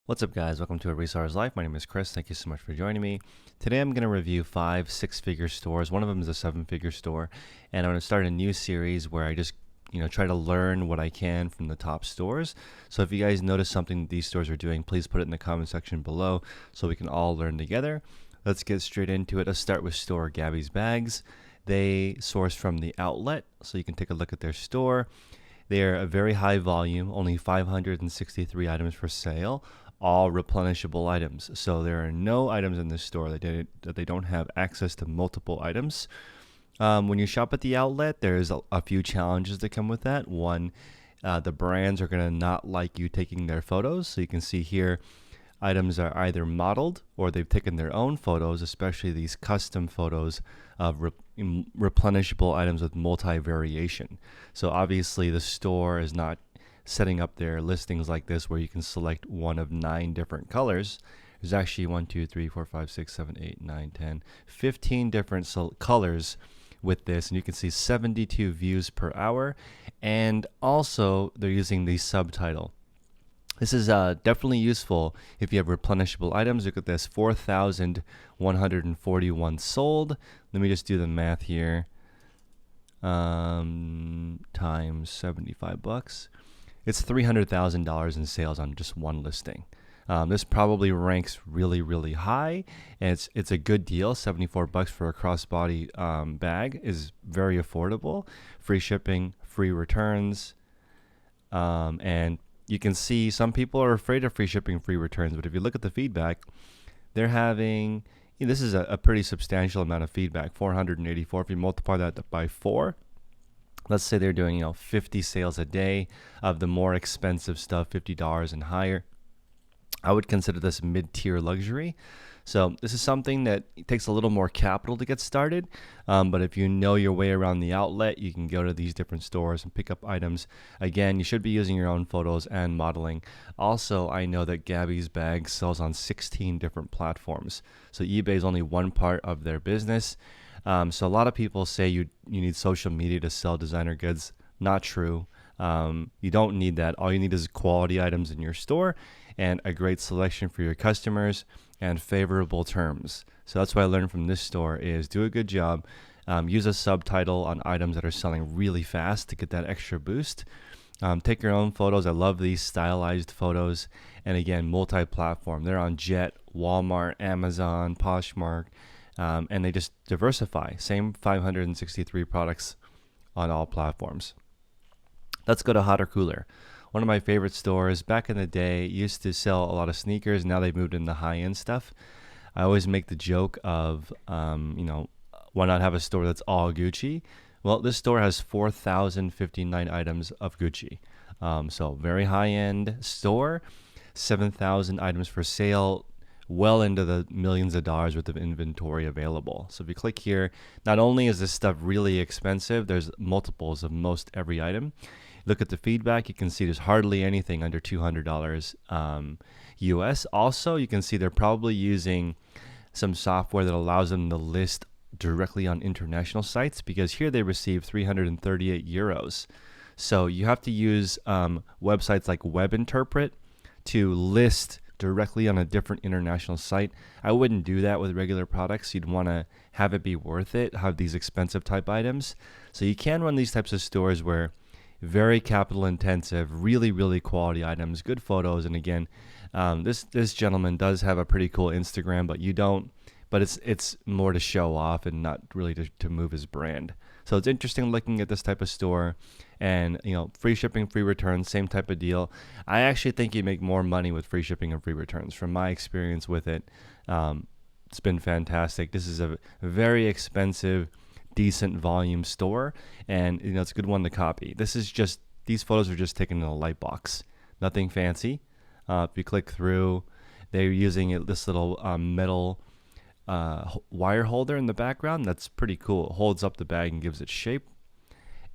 What's up, guys? Welcome to A Reseller's Life. My name is Chris. Thank you so much for joining me. Today I'm going to review 5 6-figure stores. One of them is a 7-figure store, and I'm going to start a new series where I just try to learn what I can from the top stores. So if you guys notice something that these stores are doing, please put it in the comment section below so we can all learn together. Let's get straight into it. Let's start with store Gabi's Bags. They source from the outlet, so you can take a look at their store. They are a very high volume, only 563 items for sale, all replenishable items. So there are no items in this store that they don't have access to multiple items. When you shop at the outlet, there's a few challenges that come with that. One, the brands are going to not like you taking their photos. So you can see here, items are either modeled or they've taken their own photos, especially these custom photos of replenishable items with multi-variation. So obviously the store is not setting up their listings like this where you can select one of 9 different colors. There's actually 1, 2, 3, 4, 5, 6, 7, 8, 9, 10, 15 different colors with this, and you can see 72 views per hour. And also they're using the subtitle. This is definitely useful if you have replenishable items. Look at this, 4,141 sold. Let me just do the math here. Times 75 bucks. It's $300,000 in sales on just one listing. This probably ranks really, really high, and it's a good deal. 74 bucks for a crossbody bag is very affordable. Free shipping, free returns, and you can see some people are afraid of free shipping, free returns. But if you look at the feedback, they're having this is a pretty substantial amount of feedback. 484. If you multiply that by 4. Let's say they're doing 50 sales a day of the more expensive stuff, $50 and higher. I would consider this mid-tier luxury. So this is something that takes a little more capital to get started. But if you know your way around the outlet, you can go to these different stores and pick up items. Again, you should be using your own photos and modeling. Also, I know that Gabi's Bag sells on 16 different platforms. So eBay is only one part of their business. So a lot of people say you need social media to sell designer goods. Not true. You don't need that. All you need is quality items in your store and a great selection for your customers and favorable terms. So that's what I learned from this store is do a good job. Use a subtitle on items that are selling really fast to get that extra boost. Take your own photos. I love these stylized photos. And again, multi-platform. They're on Jet, Walmart, Amazon, Poshmark. And they just diversify. Same 563 products on all platforms. Let's go to Hotter Cooler. One of my favorite stores. Back in the day, used to sell a lot of sneakers. Now they've moved into high-end stuff. I always make the joke of, why not have a store that's all Gucci? Well, this store has 4,059 items of Gucci. So very high-end store. 7,000 items for sale. Well into the millions of dollars worth of inventory available. So if you click here, not only is this stuff really expensive, there's multiples of most every item. Look at the feedback, you can see there's hardly anything under $200 US. Also, you can see they're probably using some software that allows them to list directly on international sites, because here they receive 338 euros. So you have to use websites like WebInterpret to list directly on a different international site. I wouldn't do that with regular products. You'd want to have it be worth it, have these expensive type items. So you can run these types of stores where very capital intensive, really, really quality items, good photos. And again, this gentleman does have a pretty cool Instagram, but you don't, but it's more to show off and not really to move his brand. So it's interesting looking at this type of store, and free shipping, free returns, same type of deal. I actually think you make more money with free shipping and free returns. From my experience with it, it's been fantastic. This is a very expensive, decent volume store, and it's a good one to copy. These photos are just taken in a light box, nothing fancy. If you click through, they're using this little metal wire holder in the background. That's pretty cool. It holds up the bag and gives it shape.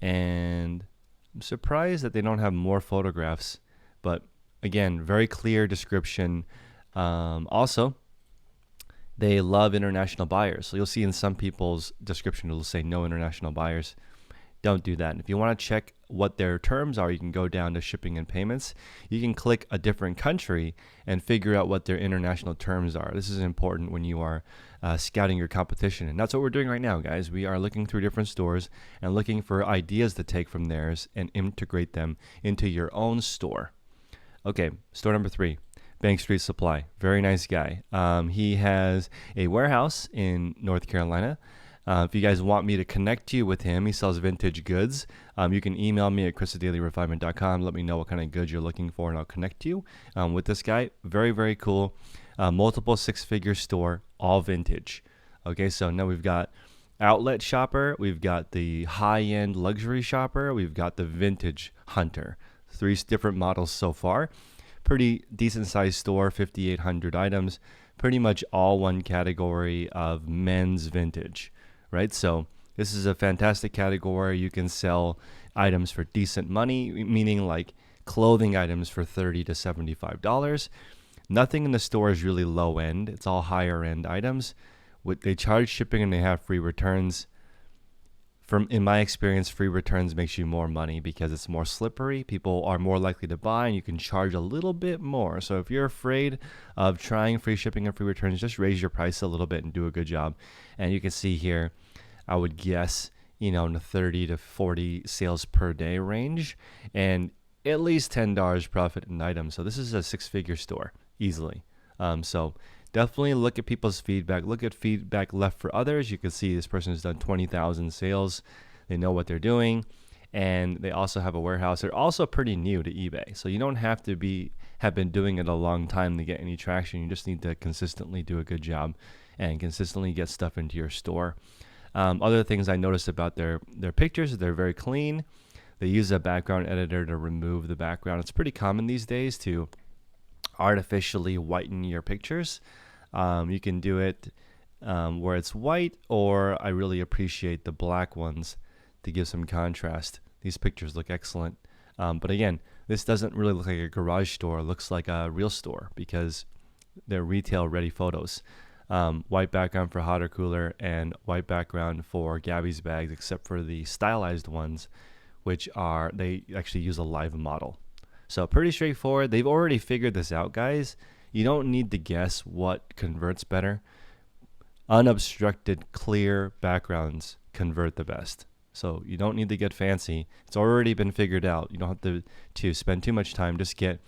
And I'm surprised that they don't have more photographs, but again, very clear description. Also, they love international buyers. So you'll see in some people's description, it'll say no international buyers. don't do that. And if you want to check what their terms are, you can go down to shipping and payments. You can click a different country and figure out what their international terms are. This is important when you are scouting your competition. And that's what we're doing right now, guys. We are looking through different stores and looking for ideas to take from theirs and integrate them into your own store. Okay, store number 3. Bank Street Supply. Very nice guy. He has a warehouse in North Carolina. If you guys want me to connect you with him, he sells vintage goods. You can email me at chrisadailyrefinement.com. Let me know what kind of goods you're looking for, and I'll connect you with this guy. Very, very cool. Multiple 6-figure store, all vintage. Okay, so now we've got outlet shopper. We've got the high-end luxury shopper. We've got the vintage hunter. 3 different models so far. Pretty decent-sized store, 5,800 items. Pretty much all one category of men's vintage. Right, so this is a fantastic category. You can sell items for decent money, meaning like clothing items for $30 to $75. Nothing in the store is really low end. It's all higher end items. They charge shipping and they have free returns. In my experience, free returns makes you more money because it's more slippery. People are more likely to buy, and you can charge a little bit more. So if you're afraid of trying free shipping and free returns, just raise your price a little bit and do a good job. And you can see here, I would guess, in the 30 to 40 sales per day range, and at least $10 profit an item. So this is a 6-figure store easily. So definitely look at people's feedback. Look at feedback left for others. You can see this person has done 20,000 sales. They know what they're doing, and they also have a warehouse. They're also pretty new to eBay, so you don't have to have been doing it a long time to get any traction. You just need to consistently do a good job and consistently get stuff into your store. Other things I noticed about their pictures, they're very clean. They use a background editor to remove the background. It's pretty common these days to artificially whiten your pictures. You can do it where it's white, or I really appreciate the black ones to give some contrast. These pictures look excellent. But again, this doesn't really look like a garage store. It looks like a real store because they're retail ready photos. White background for hot or cooler, and white background for Gabi's bags, except for the stylized ones, which they actually use a live model. So pretty straightforward. They've already figured this out, guys. You don't need to guess what converts better. Unobstructed, clear backgrounds convert the best. So you don't need to get fancy. It's already been figured out. You don't have to spend too much time. Just get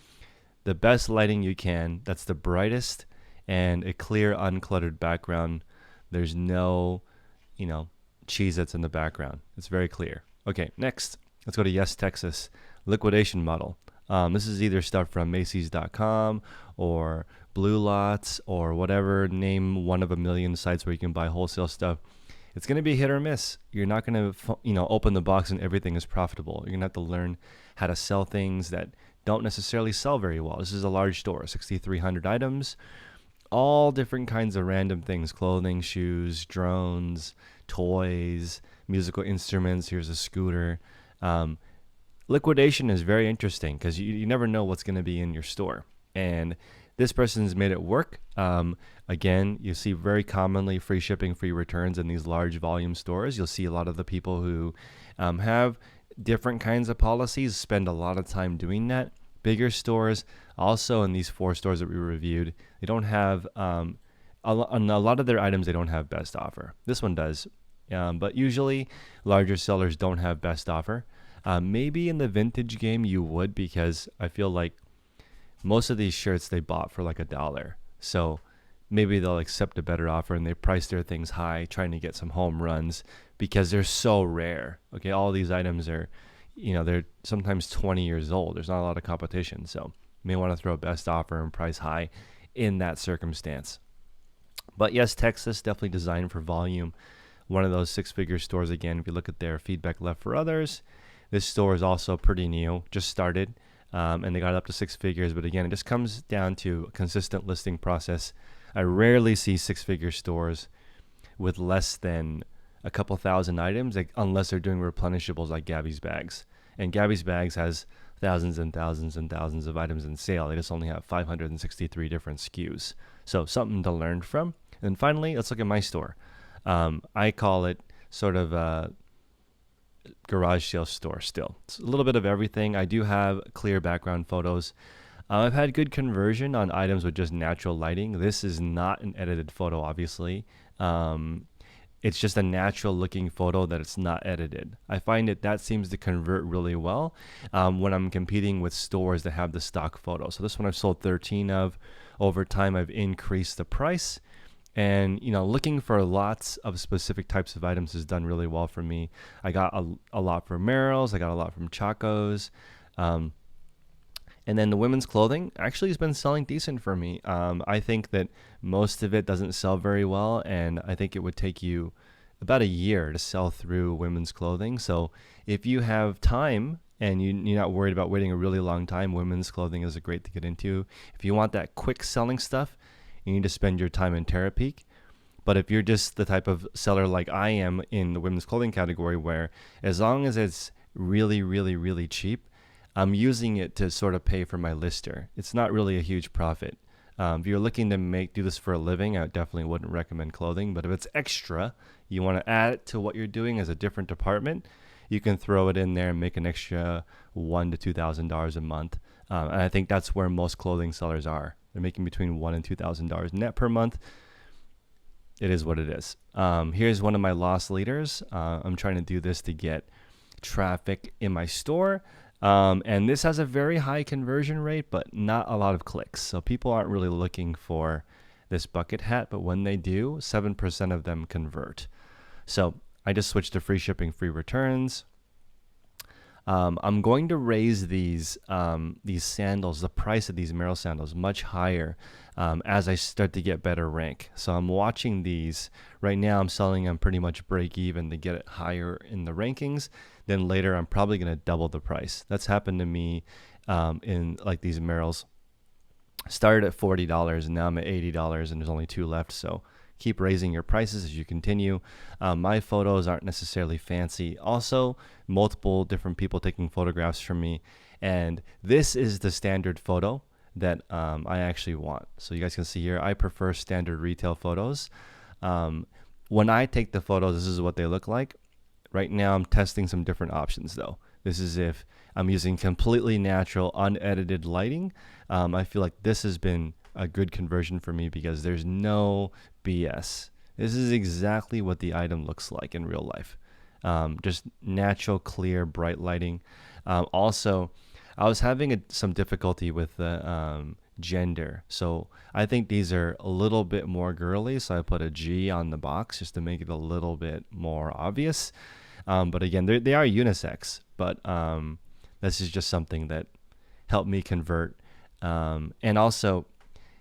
the best lighting you can. That's the brightest, and a clear, uncluttered background. There's no, Cheez-Its in the background. It's very clear. Okay, next, let's go to Yes, Texas. Liquidation model. This is either stuff from Macy's.com or Blue Lots or whatever. Name one of a million sites where you can buy wholesale stuff. It's going to be hit or miss. You're not going to, open the box and everything is profitable. You're going to have to learn how to sell things that don't necessarily sell very well. This is a large store, 6,300 items, all different kinds of random things: clothing, shoes, drones, toys, musical instruments. Here's a scooter. Liquidation is very interesting because you never know what's going to be in your store. And this person's made it work. Again, you see very commonly free shipping, free returns in these large volume stores. You'll see a lot of the people who have different kinds of policies spend a lot of time doing that. Bigger stores, also in these 4 stores that we reviewed, they don't have, on a lot of their items, they don't have best offer. This one does. But usually larger sellers don't have best offer. Maybe in the vintage game you would, because I feel like most of these shirts they bought for like $1. So maybe they'll accept a better offer and they price their things high, trying to get some home runs because they're so rare. Okay, all these items are, they're sometimes 20 years old. There's not a lot of competition. So you may want to throw a best offer and price high in that circumstance. But yes, Texas, definitely designed for volume. One of those 6-figure stores. Again, if you look at their feedback left for others, this store is also pretty new, just started, and they got up to 6 figures. But again, it just comes down to a consistent listing process. I rarely see 6-figure stores with less than a couple thousand items, unless they're doing replenishables like Gabi's bags. And Gabi's bags has thousands and thousands and thousands of items in sale. They just only have 563 different SKUs. So something to learn from. And finally, let's look at my store. I call it sort of garage sale store still. It's a little bit of everything. I do have clear background photos. I've had good conversion on items with just natural lighting. This is not an edited photo, obviously. It's just a natural looking photo that it's not edited. I find that seems to convert really well when I'm competing with stores that have the stock photo. So this one I've sold 13 of. Over time, I've increased the price. And, looking for lots of specific types of items has done really well for me. I got a lot from Merrell's. I got a lot from Chaco's. And then the women's clothing actually has been selling decent for me. I think that most of it doesn't sell very well, and I think it would take you about a year to sell through women's clothing. So if you have time and you're not worried about waiting a really long time, women's clothing is great to get into. If you want that quick selling stuff, you need to spend your time in Terapeak. But if you're just the type of seller like I am in the women's clothing category, where as long as it's really, really, really cheap, I'm using it to sort of pay for my lister. It's not really a huge profit. If you're looking to do this for a living, I definitely wouldn't recommend clothing. But if it's extra, you want to add it to what you're doing as a different department, you can throw it in there and make an extra $1,000 to $2,000 a month. And I think that's where most clothing sellers are. They're making between $1,000 and $2,000 net per month. It is what it is. Here's one of my loss leaders. I'm trying to do this to get traffic in my store. And this has a very high conversion rate, but not a lot of clicks. So people aren't really looking for this bucket hat, but when they do, 7% of them convert. So I just switched to free shipping, free returns. I'm going to raise these sandals, the price of these Merrell sandals, much higher as I start to get better rank. So I'm watching these. Right now I'm selling them pretty much break even to get it higher in the rankings. Then later I'm probably going to double the price. That's happened to me in like these Merrells. Started at $40 and now I'm at $80 and there's only 2 left. So keep raising your prices as you continue. My photos aren't necessarily fancy. Also, multiple different people taking photographs from me. And this is the standard photo that I actually want. So you guys can see here, I prefer standard retail photos. When I take the photos, this is what they look like. Right now, I'm testing some different options though. This is if I'm using completely natural, unedited lighting. I feel like this has been a good conversion for me because there's no BS. This is exactly what the item looks like in real life. Just natural, clear, bright lighting. Also, I was having some difficulty with the gender. So I think these are a little bit more girly. So I put a G on the box just to make it a little bit more obvious. But again, they are unisex. But this is just something that helped me convert. And also,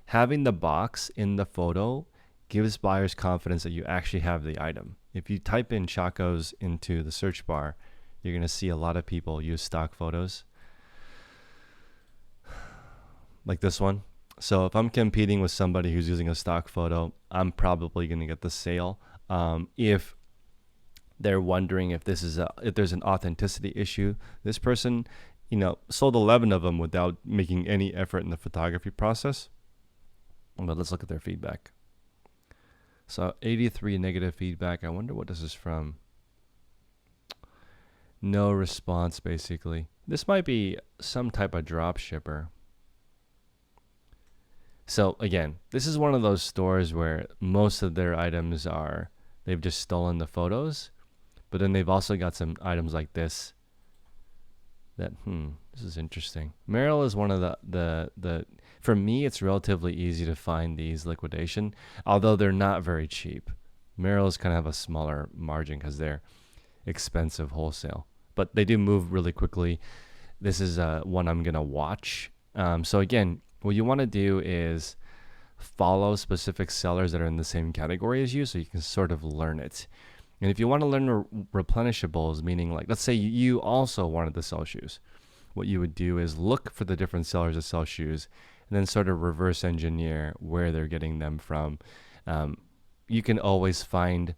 having the box in the photo gives buyers confidence that you actually have the item. If you type in Chaco's into the search bar, you're going to see a lot of people use stock photos like this one. So if I'm competing with somebody who's using a stock photo, I'm probably going to get the sale. If they're wondering if there's an authenticity issue, this person, sold 11 of them without making any effort in the photography process. But let's look at their feedback. So 83 negative feedback. I wonder what this is from. No response, basically. This might be some type of drop shipper. So again, this is one of those stores where most of their items they've just stolen the photos, but then they've also got some items like this that, this is interesting. Merrell is one of the for me, it's relatively easy to find these liquidation, although they're not very cheap. Merrell's kind of have a smaller margin because they're expensive wholesale, but they do move really quickly. This is one I'm going to watch. So again, what you want to do is follow specific sellers that are in the same category as you so you can sort of learn it. And if you want to learn replenishables, meaning like, let's say you also wanted to sell shoes, what you would do is look for the different sellers that sell shoes and then sort of reverse engineer where they're getting them from. You can always find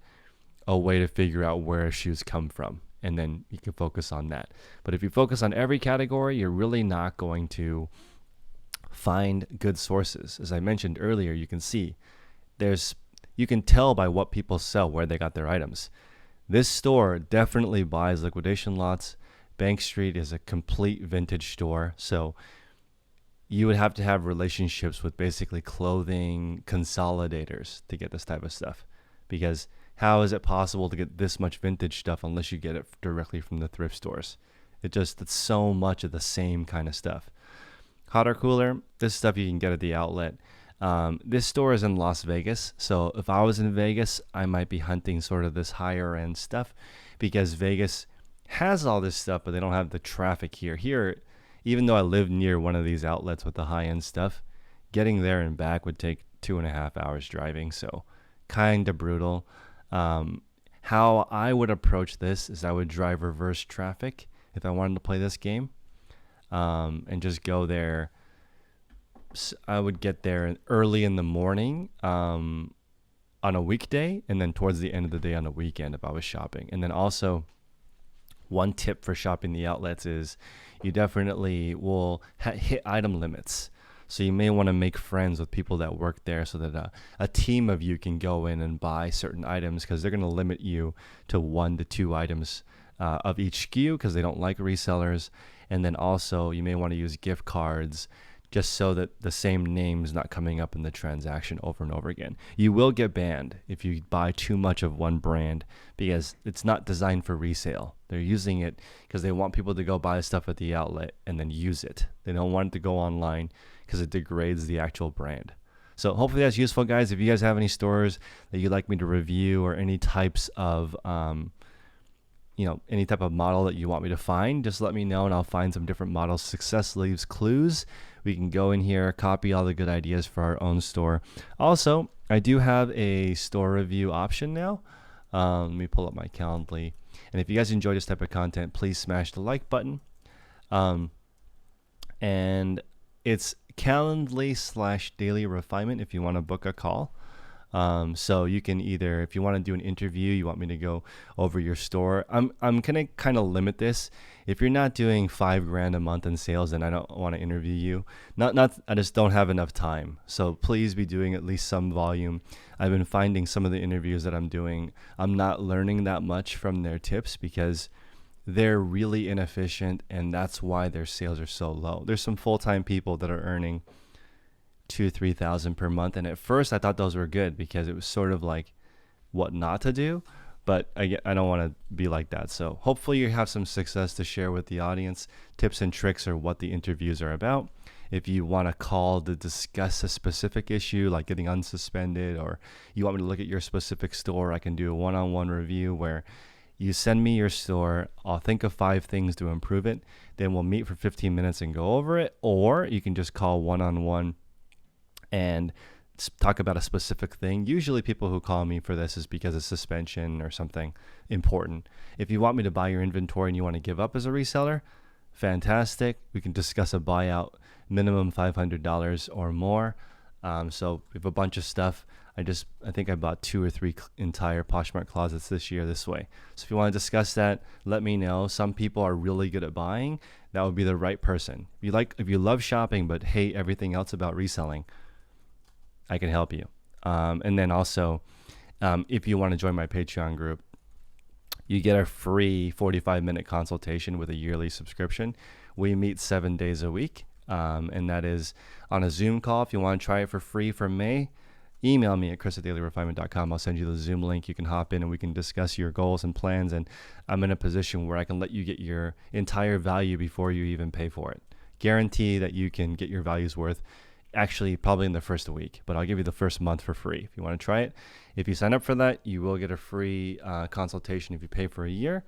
a way to figure out where shoes come from, and then you can focus on that. But if you focus on every category, you're really not going to find good sources. As I mentioned earlier, you can see you can tell by what people sell where they got their items. This store definitely buys liquidation lots. Bank Street is a complete vintage store, so you would have to have relationships with basically clothing consolidators to get this type of stuff, because how is it possible to get this much vintage stuff unless you get it directly from the thrift stores? It's so much of the same kind of stuff. Hot or cooler, this stuff you can get at the outlet. This store is in Las Vegas, so if I was in Vegas, I might be hunting sort of this higher end stuff, because Vegas has all this stuff, but they don't have the traffic here. Here, even though I live near one of these outlets with the high end stuff, getting there and back would take 2.5 hours driving, so kind of brutal. How I would approach this is I would drive reverse traffic if I wanted to play this game, and just go there. I would get there early in the morning on a weekday, and then towards the end of the day on a weekend if I was shopping. And then also, one tip for shopping the outlets is you definitely will hit item limits. So you may want to make friends with people that work there so that a team of you can go in and buy certain items, because they're going to limit you to 1 to 2 items of each SKU, because they don't like resellers. And then also you may want to use gift cards, just so that the same name is not coming up in the transaction over and over again. You will get banned if you buy too much of one brand, because it's not designed for resale. They're using it because they want people to go buy stuff at the outlet and then use it. They don't want it to go online because it degrades the actual brand. So hopefully that's useful, guys. If you guys have any stores that you'd like me to review, or any types of any type of model that you want me to find, just let me know and I'll find some different models. Success leaves clues. We can go in here, copy all the good ideas for our own store. Also, I do have a store review option now. Let me pull up my Calendly. And if you guys enjoy this type of content, please smash the like button. And it's Calendly/Daily Refinement if you want to book a call. So you can either, if you want to do an interview, you want me to go over your store. I'm gonna kind of limit this. If you're not doing $5,000 a month in sales, then I don't want to interview you. I just don't have enough time. So please be doing at least some volume. I've been finding some of the interviews that I'm doing, I'm not learning that much from their tips, because they're really inefficient, and that's why their sales are so low. There's some full-time people that are earning $2,000-3,000 per month, and at first I thought those were good because it was sort of like what not to do, but I don't want to be like that. So hopefully you have some success to share with the audience. Tips and tricks are what the interviews are about. If you want to call to discuss a specific issue like getting unsuspended, or you want me to look at your specific store, I can do a one-on-one review where you send me your store, I'll think of 5 things to improve it, then we'll meet for 15 minutes and go over it. Or you can just call one-on-one and talk about a specific thing. Usually people who call me for this is because of suspension or something important. If you want me to buy your inventory and you want to give up as a reseller, fantastic. We can discuss a buyout, minimum $500 or more. So we have a bunch of stuff. I think I bought 2 or 3 entire Poshmark closets this year this way. So if you want to discuss that, let me know. Some people are really good at buying. That would be the right person. If you love shopping but hate everything else about reselling, I can help you. And then also, if you want to join my Patreon group, you get a free 45-minute consultation with a yearly subscription. We meet 7 days a week, and that is on a Zoom call. If you want to try it for free for May, email me at chris@dailyrefinement.com. I'll send you the Zoom link. You can hop in and we can discuss your goals and plans. And I'm in a position where I can let you get your entire value before you even pay for it. Guarantee that you can get your value's worth, actually probably in the first week, but I'll give you the first month for free if you want to try it. If you sign up for that, you will get a free consultation if you pay for a year.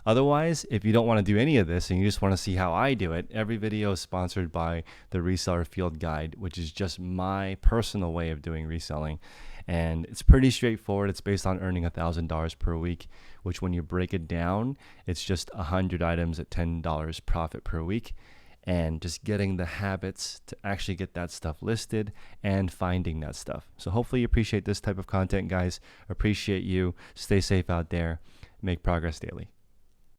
Otherwise, if you don't want to do any of this and you just want to see how I do it, every video is sponsored by the Reseller Field Guide, which is just my personal way of doing reselling. And it's pretty straightforward. It's based on earning $1,000 per week, which when you break it down, it's just 100 items at $10 profit per week. And just getting the habits to actually get that stuff listed and finding that stuff. So hopefully you appreciate this type of content, guys. Appreciate you. Stay safe out there. Make progress daily.